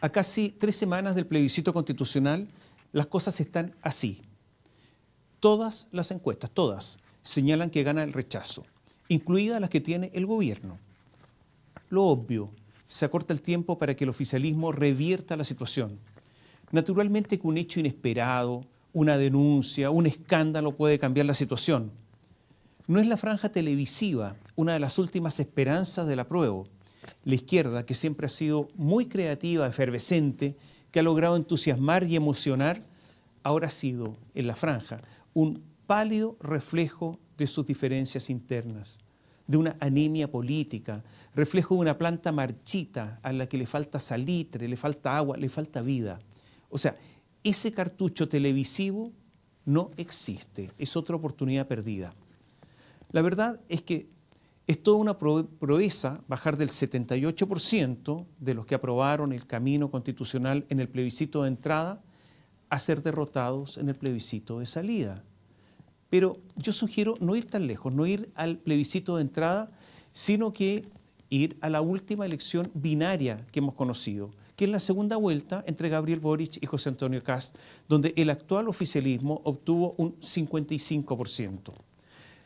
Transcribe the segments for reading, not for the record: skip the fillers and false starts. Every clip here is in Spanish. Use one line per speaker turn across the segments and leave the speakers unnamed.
A casi 3 semanas del plebiscito constitucional, las cosas están así. Todas las encuestas, todas, señalan que gana el rechazo, incluidas las que tiene el gobierno. Lo obvio, se acorta el tiempo para que el oficialismo revierta la situación. Naturalmente que un hecho inesperado, una denuncia, un escándalo puede cambiar la situación. No es la franja televisiva una de las últimas esperanzas del apruebo. La izquierda, que siempre ha sido muy creativa, efervescente, que ha logrado entusiasmar y emocionar, ahora ha sido, en la franja, un pálido reflejo de sus diferencias internas, de una anemia política, reflejo de una planta marchita a la que le falta salitre, le falta agua, le falta vida. O sea, ese cartucho televisivo no existe, es otra oportunidad perdida. La verdad es que es toda una proeza bajar del 78% de los que aprobaron el camino constitucional en el plebiscito de entrada a ser derrotados en el plebiscito de salida. Pero yo sugiero no ir tan lejos, no ir al plebiscito de entrada, sino que ir a la última elección binaria que hemos conocido, que es la segunda vuelta entre Gabriel Boric y José Antonio Kast, donde el actual oficialismo obtuvo un 55%.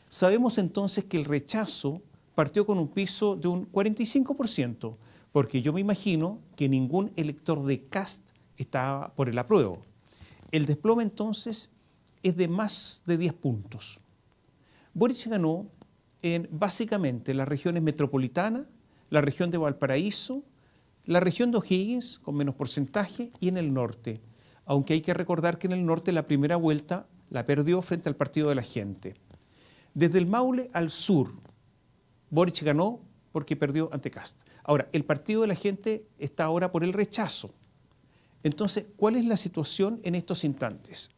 Sabemos entonces que el rechazo partió con un piso de un 45%, porque yo me imagino que ningún elector de Kast estaba por el apruebo. El desplome entonces es de más de 10 puntos. Boric ganó en básicamente las regiones metropolitanas, la región de Valparaíso, la región de O'Higgins con menos porcentaje y en el norte, aunque hay que recordar que en el norte la primera vuelta la perdió frente al Partido de la Gente. Desde el Maule al sur, Boric ganó porque perdió ante Kast. Ahora, el Partido de la Gente está ahora por el rechazo. Entonces, ¿cuál es la situación en estos instantes?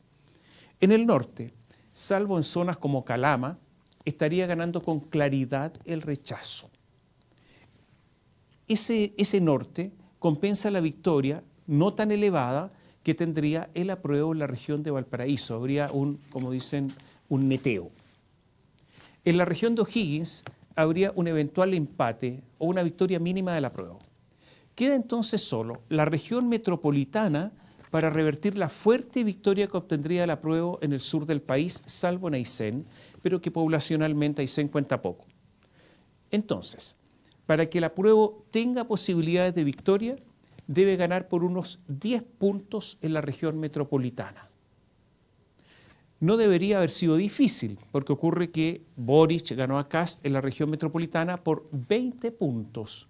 En el norte, salvo en zonas como Calama, estaría ganando con claridad el rechazo. Ese norte compensa la victoria no tan elevada que tendría el apruebo en la región de Valparaíso. Habría como dicen, un neteo. En la región de O'Higgins habría un eventual empate o una victoria mínima del apruebo. Queda entonces solo la región metropolitana para revertir la fuerte victoria que obtendría el apruebo en el sur del país, salvo en Aysén, pero que poblacionalmente Aysén cuenta poco. Entonces, para que el apruebo tenga posibilidades de victoria, debe ganar por unos 10 puntos en la región metropolitana. No debería haber sido difícil, porque ocurre que Boric ganó a Kast en la región metropolitana por 20 puntos.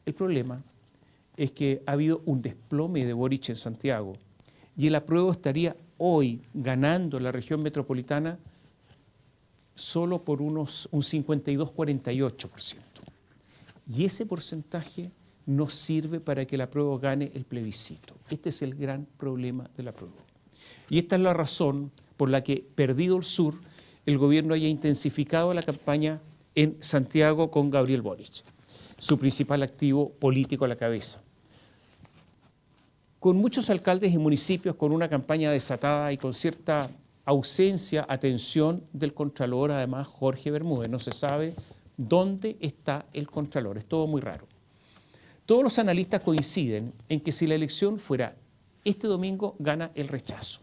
El problema es que ha habido un desplome de Boric en Santiago y el apruebo estaría hoy ganando en la región metropolitana solo por un 52-48%. Y ese porcentaje no sirve para que el apruebo gane el plebiscito. Este es el gran problema del apruebo. Y esta es la razón por la que, perdido el sur, el gobierno haya intensificado la campaña en Santiago con Gabriel Boric, su principal activo político a la cabeza. Con muchos alcaldes y municipios con una campaña desatada y con cierta ausencia, atención del Contralor, además Jorge Bermúdez. No se sabe dónde está el Contralor, es todo muy raro. Todos los analistas coinciden en que si la elección fuera este domingo, gana el rechazo.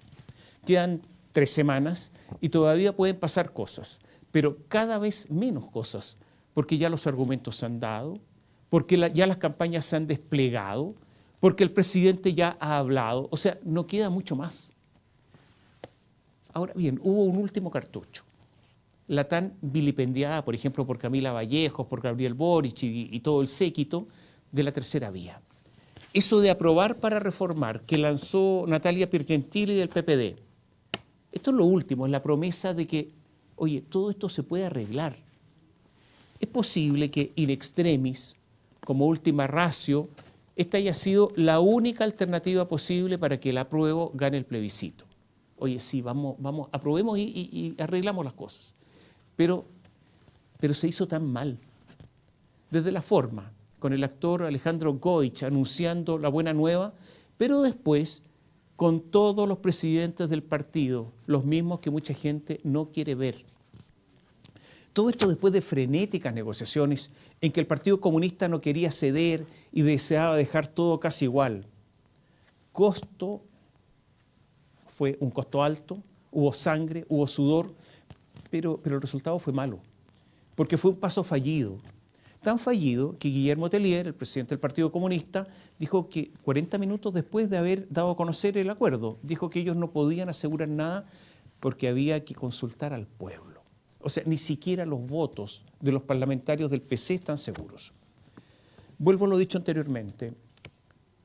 Quedan 3 semanas y todavía pueden pasar cosas, pero cada vez menos cosas, porque ya los argumentos se han dado, porque ya las campañas se han desplegado, porque el presidente ya ha hablado, o sea, no queda mucho más. Ahora bien, hubo un último cartucho, la tan vilipendiada, por ejemplo, por Camila Vallejos, por Gabriel Boric y todo el séquito de la tercera vía. Eso de aprobar para reformar que lanzó Natalia Piergentili del PPD. Esto es lo último, es la promesa de que, oye, todo esto se puede arreglar. Es posible que in extremis, como última ratio, esta haya sido la única alternativa posible para que el apruebo gane el plebiscito. Oye, sí, vamos, aprobemos y arreglamos las cosas. Pero se hizo tan mal. Desde la forma, con el actor Alejandro Goich anunciando la buena nueva, pero después con todos los presidentes del partido, los mismos que mucha gente no quiere ver. Todo esto después de frenéticas negociaciones en que el Partido Comunista no quería ceder y deseaba dejar todo casi igual. costo fue un costo alto, hubo sangre, hubo sudor, pero el resultado fue malo, porque fue un paso fallido. Tan fallido que Guillermo Tellier, el presidente del Partido Comunista, dijo que 40 minutos después de haber dado a conocer el acuerdo, dijo que ellos no podían asegurar nada porque había que consultar al pueblo. O sea, ni siquiera los votos de los parlamentarios del PC están seguros. Vuelvo a lo dicho anteriormente.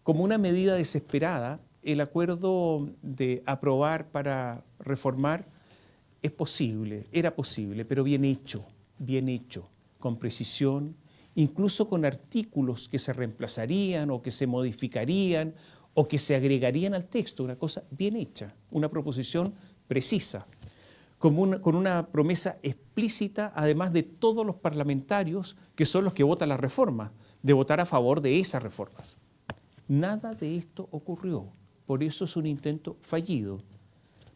Como una medida desesperada, el acuerdo de aprobar para reformar es posible, era posible, pero bien hecho, con precisión, incluso con artículos que se reemplazarían o que se modificarían o que se agregarían al texto, una cosa bien hecha, una proposición precisa, con una promesa explícita, además de todos los parlamentarios que son los que votan la reforma, de votar a favor de esas reformas. Nada de esto ocurrió, por eso es un intento fallido,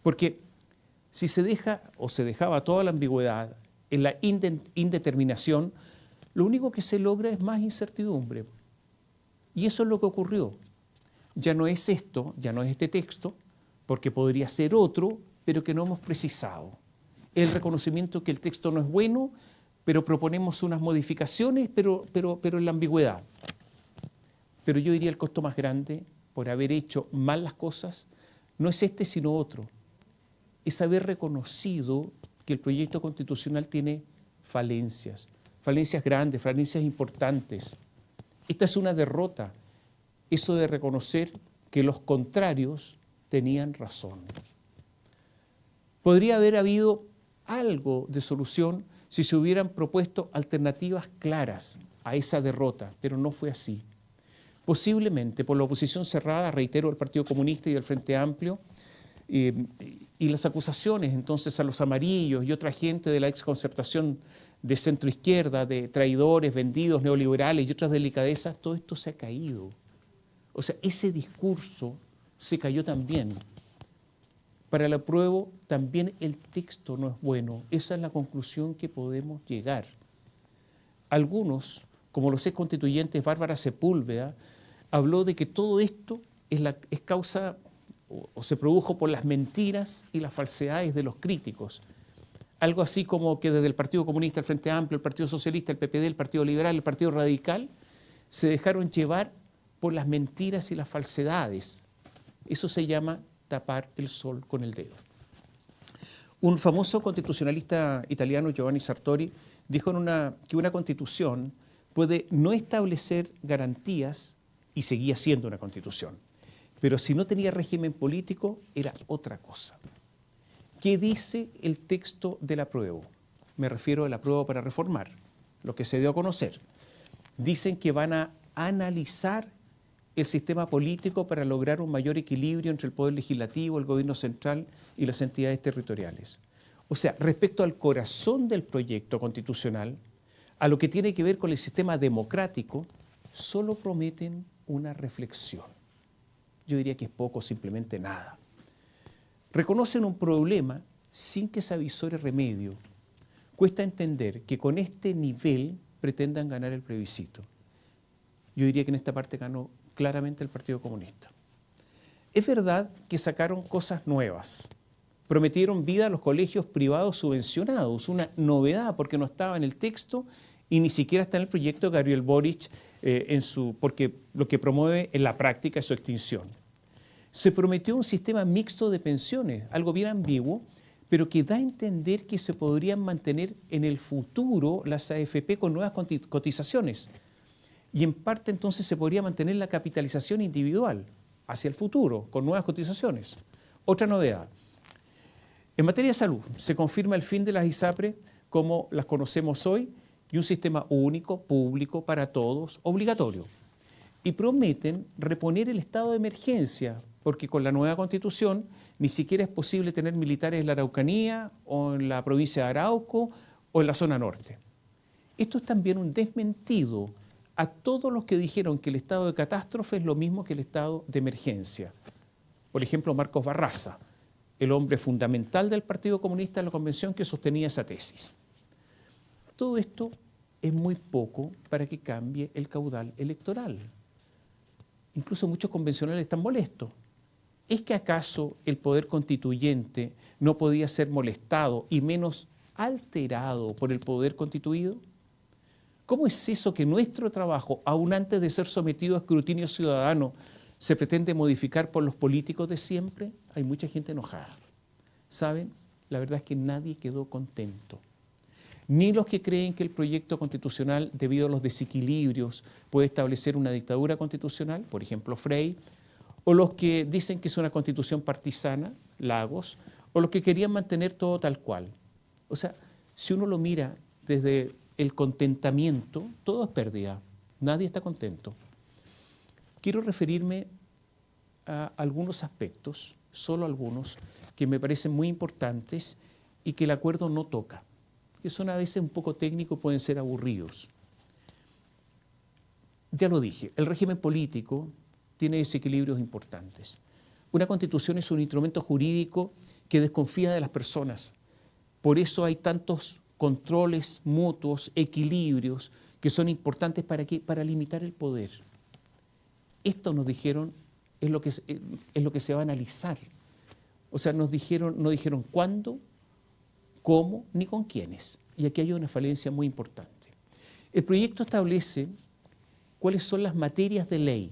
porque si se deja o se dejaba toda la ambigüedad en la indeterminación, lo único que se logra es más incertidumbre. Y eso es lo que ocurrió. Ya no es esto, ya no es este texto, porque podría ser otro, pero que no hemos precisado. El reconocimiento que el texto no es bueno, pero proponemos unas modificaciones, pero en la ambigüedad. Pero yo diría el costo más grande por haber hecho mal las cosas no es este sino otro. Es haber reconocido que el proyecto constitucional tiene falencias grandes, falencias importantes. Esta es una derrota, eso de reconocer que los contrarios tenían razón. Podría haber habido algo de solución si se hubieran propuesto alternativas claras a esa derrota, pero no fue así. Posiblemente por la oposición cerrada, reitero, del Partido Comunista y del Frente Amplio, y las acusaciones entonces a los amarillos y otra gente de la exconcertación de centroizquierda, de traidores, vendidos, neoliberales y otras delicadezas, todo esto se ha caído. O sea, ese discurso se cayó también. Para el apruebo también el texto no es bueno. Esa es la conclusión que podemos llegar. Algunos, como los ex constituyentes Bárbara Sepúlveda, habló de que todo esto es causa o se produjo por las mentiras y las falsedades de los críticos. Algo así como que desde el Partido Comunista, el Frente Amplio, el Partido Socialista, el PPD, el Partido Liberal, el Partido Radical, se dejaron llevar por las mentiras y las falsedades. Eso se llama tapar el sol con el dedo. Un famoso constitucionalista italiano, Giovanni Sartori, dijo que una constitución puede no establecer garantías y seguía siendo una constitución, pero si no tenía régimen político era otra cosa. ¿Qué dice el texto del apruebo? Me refiero al apruebo para reformar, lo que se dio a conocer. Dicen que van a analizar el sistema político para lograr un mayor equilibrio entre el poder legislativo, el gobierno central y las entidades territoriales. O sea, respecto al corazón del proyecto constitucional, a lo que tiene que ver con el sistema democrático, solo prometen una reflexión. Yo diría que es poco, simplemente nada. Reconocen un problema sin que se avisore remedio. Cuesta entender que con este nivel pretendan ganar el plebiscito. Yo diría que en esta parte ganó claramente el Partido Comunista. Es verdad que sacaron cosas nuevas. Prometieron vida a los colegios privados subvencionados, una novedad porque no estaba en el texto y ni siquiera está en el proyecto de Gabriel Boric, porque lo que promueve en la práctica es su extinción. Se prometió un sistema mixto de pensiones, algo bien ambiguo, pero que da a entender que se podrían mantener en el futuro las AFP con nuevas cotizaciones. Y en parte entonces se podría mantener la capitalización individual hacia el futuro, con nuevas cotizaciones. Otra novedad. En materia de salud, se confirma el fin de las ISAPRE como las conocemos hoy y un sistema único, público, para todos, obligatorio. Y prometen reponer el estado de emergencia, porque con la nueva Constitución ni siquiera es posible tener militares en la Araucanía o en la provincia de Arauco o en la zona norte. Esto es también un desmentido a todos los que dijeron que el estado de catástrofe es lo mismo que el estado de emergencia. Por ejemplo, Marcos Barraza, el hombre fundamental del Partido Comunista en la convención que sostenía esa tesis. Todo esto es muy poco para que cambie el caudal electoral. Incluso muchos convencionales están molestos. ¿Es que acaso el poder constituyente no podía ser molestado y menos alterado por el poder constituido? ¿Cómo es eso que nuestro trabajo, aún antes de ser sometido a escrutinio ciudadano, se pretende modificar por los políticos de siempre? Hay mucha gente enojada. ¿Saben? La verdad es que nadie quedó contento. Ni los que creen que el proyecto constitucional, debido a los desequilibrios, puede establecer una dictadura constitucional, por ejemplo Frei, o los que dicen que es una constitución partisana, Lagos, o los que querían mantener todo tal cual. O sea, si uno lo mira desde el contentamiento, todo es pérdida, nadie está contento. Quiero referirme a algunos aspectos, solo algunos, que me parecen muy importantes y que el acuerdo no toca, que son a veces un poco técnicos, pueden ser aburridos. Ya lo dije, el régimen político tiene desequilibrios importantes. Una constitución es un instrumento jurídico que desconfía de las personas. Por eso hay tantos controles mutuos, equilibrios, que son importantes ¿para qué? Para limitar el poder. Esto nos dijeron, es lo que se va a analizar. O sea, no dijeron cuándo, cómo, ni con quiénes. Y aquí hay una falencia muy importante. El proyecto establece cuáles son las materias de ley.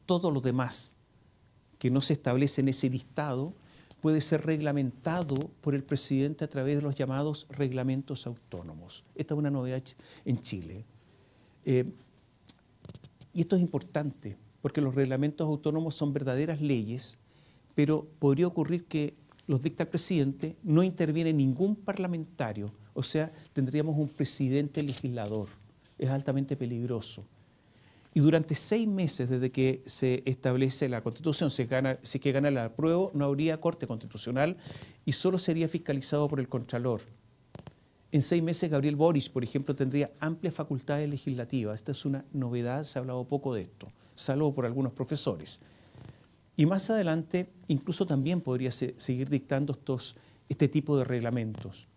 Todo lo demás que no se establece en ese listado puede ser reglamentado por el presidente a través de los llamados reglamentos autónomos. Esta es una novedad en Chile. Y esto es importante, porque los reglamentos autónomos son verdaderas leyes, pero podría ocurrir que los dicta el presidente, no interviene ningún parlamentario, o sea, tendríamos un presidente legislador. Es altamente peligroso. Y durante 6 meses desde que se establece la Constitución, si que gana el apruebo, no habría Corte Constitucional y solo sería fiscalizado por el Contralor. En 6 meses Gabriel Boric, por ejemplo, tendría amplias facultades legislativas. Esta es una novedad, se ha hablado poco de esto, salvo por algunos profesores. Y más adelante incluso también podría seguir dictando este tipo de reglamentos.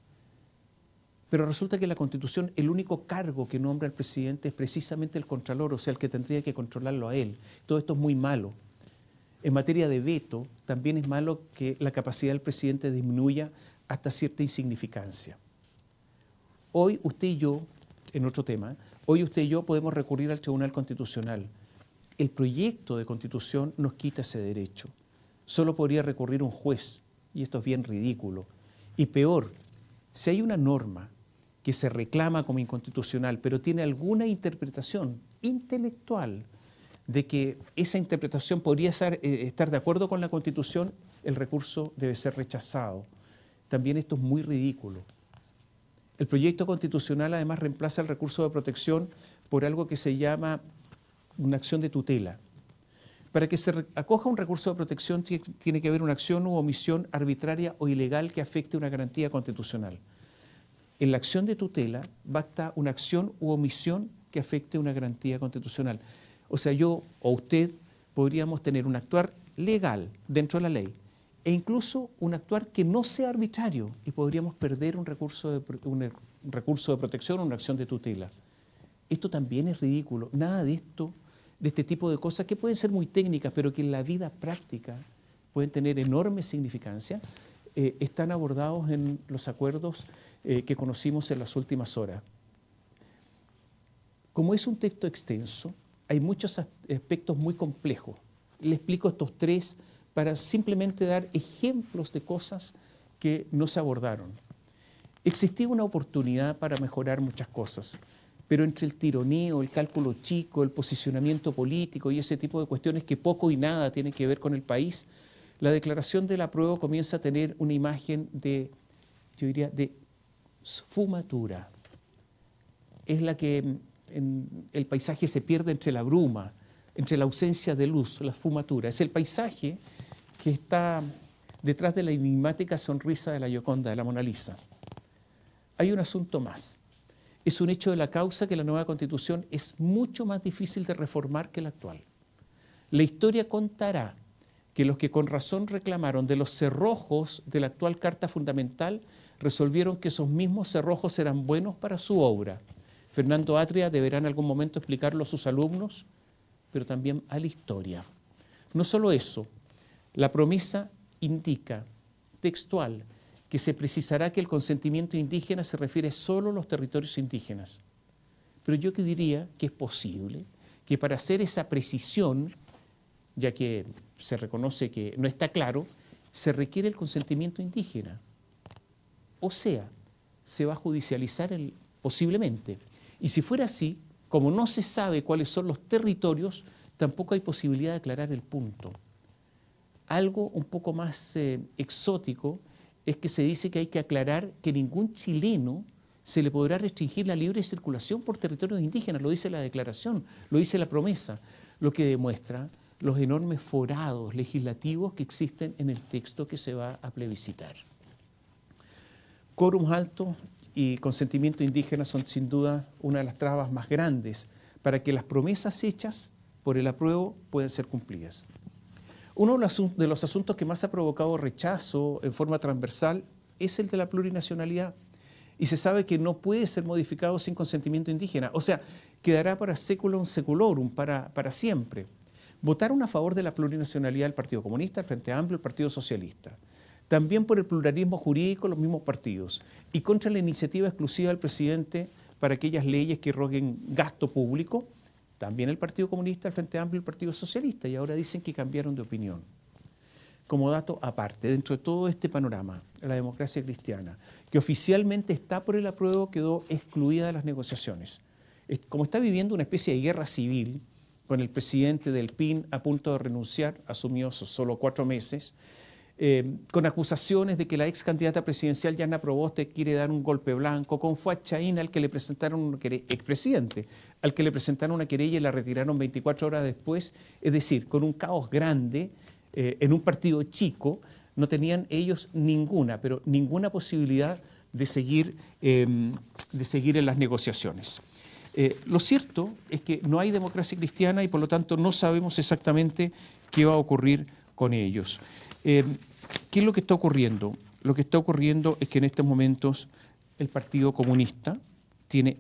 Pero resulta que en la Constitución el único cargo que nombra el presidente es precisamente el Contralor, o sea, el que tendría que controlarlo a él. Todo esto es muy malo. En materia de veto, también es malo que la capacidad del presidente disminuya hasta cierta insignificancia. Hoy usted y yo, en otro tema, hoy usted y yo podemos recurrir al Tribunal Constitucional. El proyecto de Constitución nos quita ese derecho. Solo podría recurrir un juez, y esto es bien ridículo. Y peor, si hay una norma que se reclama como inconstitucional, pero tiene alguna interpretación intelectual de que esa interpretación podría estar de acuerdo con la Constitución, el recurso debe ser rechazado. También esto es muy ridículo. El proyecto constitucional además reemplaza el recurso de protección por algo que se llama una acción de tutela. Para que se acoja un recurso de protección tiene que haber una acción u omisión arbitraria o ilegal que afecte una garantía constitucional. En la acción de tutela basta una acción u omisión que afecte una garantía constitucional. O sea, yo o usted podríamos tener un actuar legal dentro de la ley e incluso un actuar que no sea arbitrario y podríamos perder un recurso de protección o una acción de tutela. Esto también es ridículo. Nada de esto, de este tipo de cosas que pueden ser muy técnicas, pero que en la vida práctica pueden tener enorme significancia, están abordados en los acuerdos que conocimos en las últimas horas. Como es un texto extenso, hay muchos aspectos muy complejos. Le explico estos 3 para simplemente dar ejemplos de cosas que no se abordaron. Existía una oportunidad para mejorar muchas cosas, pero entre el tironeo, el cálculo chico, el posicionamiento político y ese tipo de cuestiones que poco y nada tienen que ver con el país, la declaración del apruebo comienza a tener una imagen de, yo diría, de fumatura. Es la que el paisaje se pierde entre la bruma, entre la ausencia de luz, la fumatura. Es el paisaje que está detrás de la enigmática sonrisa de la Gioconda, de la Mona Lisa. Hay un asunto más. Es un hecho de la causa que la nueva Constitución es mucho más difícil de reformar que la actual. La historia contará que los que con razón reclamaron de los cerrojos de la actual Carta Fundamental resolvieron que esos mismos cerrojos eran buenos para su obra. Fernando Atria deberá en algún momento explicarlo a sus alumnos, pero también a la historia. No solo eso, La promesa indica, textual, que se precisará que el consentimiento indígena se refiere solo a los territorios indígenas. Pero yo que diría que es posible que para hacer esa precisión, ya que se reconoce que no está claro, se requiere el consentimiento indígena. O sea, se va a judicializar posiblemente. Y si fuera así, como no se sabe cuáles son los territorios, tampoco hay posibilidad de aclarar el punto. Algo un poco más exótico es que se dice que hay que aclarar que ningún chileno se le podrá restringir la libre circulación por territorios indígenas, lo dice la declaración, lo dice la promesa, lo que demuestra los enormes forados legislativos que existen en el texto que se va a plebiscitar. Quórum alto y consentimiento indígena son sin duda una de las trabas más grandes para que las promesas hechas por el apruebo puedan ser cumplidas. Uno de los asuntos que más ha provocado rechazo en forma transversal es el de la plurinacionalidad. Y se sabe que no puede ser modificado sin consentimiento indígena. O sea, quedará para seculum seculorum, para siempre. Votaron a favor de la plurinacionalidad el Partido Comunista, el Frente Amplio, el Partido Socialista. También por el pluralismo jurídico, los mismos partidos. Y contra la iniciativa exclusiva del presidente para aquellas leyes que roguen gasto público, también el Partido Comunista, el Frente Amplio y el Partido Socialista. Y ahora dicen que cambiaron de opinión. Como dato aparte, dentro de todo este panorama, la democracia cristiana, que oficialmente está por el apruebo, quedó excluida de las negociaciones. Como está viviendo una especie de guerra civil, con el presidente del PIN a punto de renunciar, asumió solo 4 meses, con acusaciones de que la ex candidata presidencial Yana Proboste quiere dar un golpe blanco, con Fuad Chaín, al que le presentaron, expresidente, al que le presentaron una querella y la retiraron 24 horas después, es decir, con un caos grande, en un partido chico, no tenían ellos ninguna posibilidad de seguir en las negociaciones. Lo cierto es que no hay democracia cristiana y por lo tanto no sabemos exactamente qué va a ocurrir con ellos. ¿Qué es lo que está ocurriendo? Lo que está ocurriendo es que en estos momentos el Partido Comunista tiene...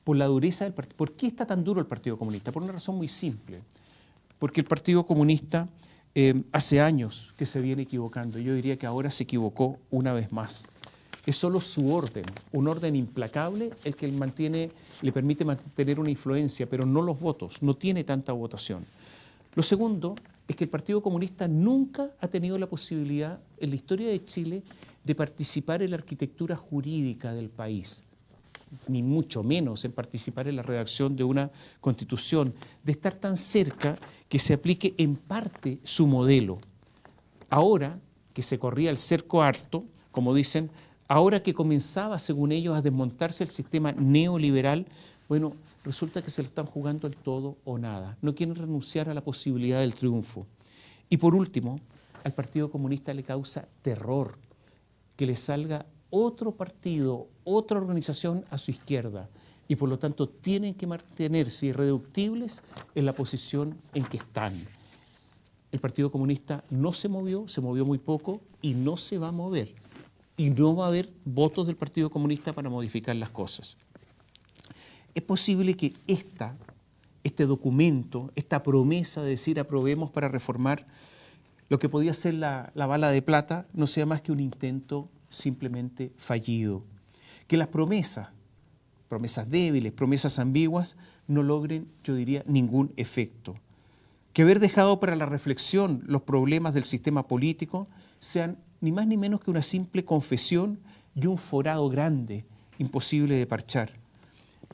por la dureza del partido... ¿Por qué está tan duro el Partido Comunista? Por una razón muy simple. Porque el Partido Comunista hace años que se viene equivocando. Yo diría que ahora se equivocó una vez más. Es solo su orden, un orden implacable, el que le permite mantener una influencia, pero no los votos, no tiene tanta votación. Lo segundo es que el Partido Comunista nunca ha tenido la posibilidad en la historia de Chile de participar en la arquitectura jurídica del país, ni mucho menos en participar en la redacción de una constitución, de estar tan cerca que se aplique en parte su modelo. Ahora que se corría el cerco harto, como dicen, ahora que comenzaba, según ellos, a desmontarse el sistema neoliberal, bueno, resulta que se lo están jugando el todo o nada. No quieren renunciar a la posibilidad del triunfo. Y por último, al Partido Comunista le causa terror que le salga otro partido, otra organización a su izquierda, y por lo tanto tienen que mantenerse irreductibles en la posición en que están. El Partido Comunista no se movió muy poco y no se va a mover. Y no va a haber votos del Partido Comunista para modificar las cosas. Es posible que este documento, esta promesa de decir aprobemos para reformar lo que podía ser la bala de plata, no sea más que un intento simplemente fallido. Que las promesas débiles, promesas ambiguas, no logren, yo diría, ningún efecto. Que haber dejado para la reflexión los problemas del sistema político sean ni más ni menos que una simple confesión y un forado grande, imposible de parchar.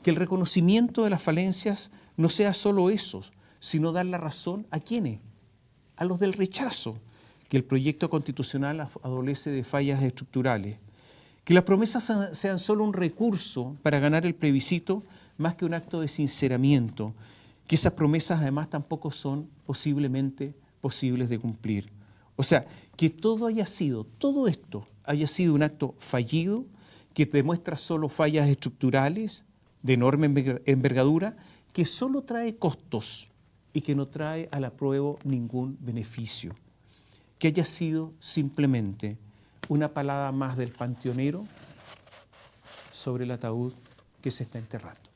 Que el reconocimiento de las falencias no sea solo eso, sino dar la razón ¿a quiénes? A los del rechazo, que el proyecto constitucional adolece de fallas estructurales. Que las promesas sean solo un recurso para ganar el plebiscito más que un acto de sinceramiento. Que esas promesas además tampoco son posiblemente posibles de cumplir. O sea, que todo esto haya sido un acto fallido, que demuestra solo fallas estructurales de enorme envergadura, que solo trae costos y que no trae al apruebo ningún beneficio. Que haya sido simplemente una palabra más del panteonero sobre el ataúd que se está enterrando.